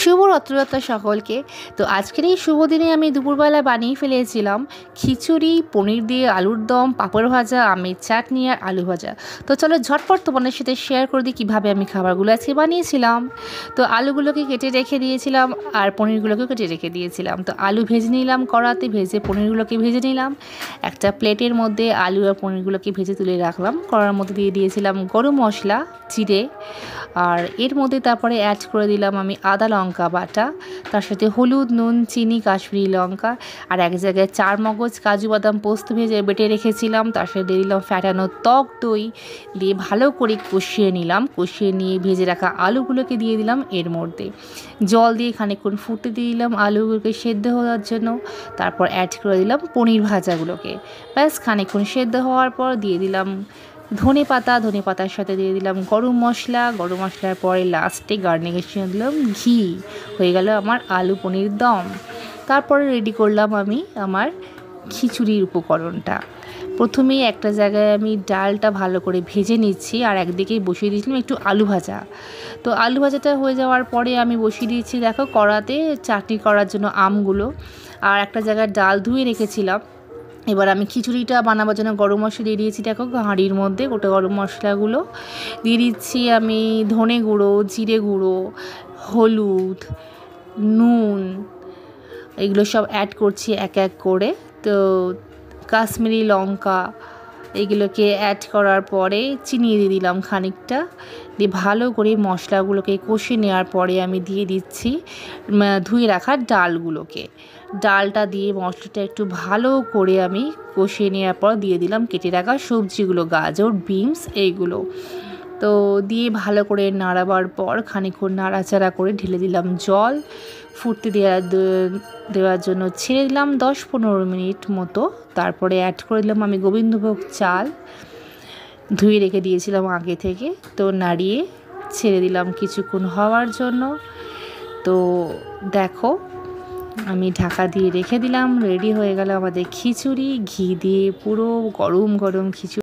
শুভ রথযাত্রা সকলকে। তো আজকের এই শুভ দিনে আমি দুপুরবেলা বানিয়ে ফেলেছিলাম খিচুড়ি, পনির দিয়ে আলুর দম, পাঁপড় ভাজা, আমের চাটনি আর আলু ভাজা। তো চলো ঝটপট তোমাদের সাথে শেয়ার করে দিই কীভাবে আমি খাবারগুলো আজকে বানিয়েছিলাম। তো আলুগুলোকে কেটে রেখে দিয়েছিলাম আর পনিরগুলোকেও কেটে রেখে দিয়েছিলাম। তো আলু ভেজে নিলাম কড়াতে, ভেজে পনিরগুলোকে ভেজে নিলাম। একটা প্লেটের মধ্যে আলু আর পনিরগুলোকে ভেজে তুলে রাখলাম। কড়ার মধ্যে দিয়ে দিয়েছিলাম গরম মশলা, জিরে, আর এর মধ্যে তারপরে অ্যাড করে দিলাম আমি আদা লঙ্কা বাটা, তার সাথে হলুদ, নুন, চিনি, কাশ্মীরি লঙ্কা, আর এক জায়গায় চারমগজ, কাজু বাদাম, পোস্ত ভেজে বেটে রেখেছিলাম। তার সাথে দিয়ে দিলাম ফ্যাটানো টক দই, দিয়ে ভালো করে কষিয়ে নিলাম। কষিয়ে নিয়ে ভেজে রাখা আলুগুলোকে দিয়ে দিলাম এর মধ্যে, জল দিয়ে খানিকক্ষণ ফুটতে দিয়ে দিলাম আলুগুলোকে সেদ্ধ হওয়ার জন্য। তারপর অ্যাড করে দিলাম পনির ভাজাগুলোকে। ব্যাস খানিকক্ষণ সেদ্ধ হওয়ার পর দিয়ে দিলাম ধনে পাতার সাথে দিয়ে দিলাম গরম মশলার পরে লাস্টে গার্নিশের দিলাম ঘি। হয়ে গেল আমার আলু পনির দম। তারপরে রেডি করলাম আমি আমার খিচুড়ির উপকরণটা। প্রথমেই একটা জায়গায় আমি ডালটা ভালো করে ভেজে নিচ্ছি, আর একদিকেই বসিয়ে দিয়েছিলাম একটু আলু ভাজা। তো আলু ভাজাটা হয়ে যাওয়ার পরে আমি বসিয়ে দিয়েছি দেখো কড়াতে চাটনি করার জন্য আমগুলো, আর একটা জায়গায় ডাল ধুয়ে রেখেছিলাম। এবার আমি খিচুড়িটা বানাবার জন্য গরম মশলা দিয়ে দিয়েছি দেখো হাঁড়ির মধ্যে। গোটা গরম মশলাগুলো দিয়ে দিচ্ছি আমি, ধনে গুঁড়ো, জিরে গুঁড়ো, হলুদ, নুন, এগুলো সব অ্যাড করছি এক এক করে। তো কাশ্মীরি লঙ্কা এগুলোকে অ্যাড করার পরে চিনি দিয়ে দিলাম খানিকটা, দিয়ে ভালো করে মশলাগুলোকে কষে নেওয়ার পরে আমি দিয়ে দিচ্ছি ধুয়ে রাখা ডালগুলোকে। ডালটা দিয়ে মশলাটা একটু ভালো করে আমি কষিয়ে নেওয়ার পর দিয়ে দিলাম কেটে রাখা সবজিগুলো, গাজর, বিনস এইগুলো। তো দিয়ে ভালো করে নাড়াবার পর খানিকক্ষণ নাড়াচাড়া করে ঢেলে দিলাম জল। ফুটতে দেওয়ার জন্য ছেড়ে দিলাম 10-15 মিনিট মতো। তারপরে অ্যাড করে দিলাম আমি গোবিন্দভোগ চাল, ধুয়ে রেখে দিয়েছিলাম আগে থেকে। তো নাড়িয়ে ছেড়ে দিলাম কিছুক্ষণ হওয়ার জন্য। তো দেখো আমি ঢাকা দিয়ে রেখে দিলাম। রেডি হয়ে গেল আমাদের খিচুড়ি, ঘি দিয়ে পুরো গরম গরম খিচুড়ি।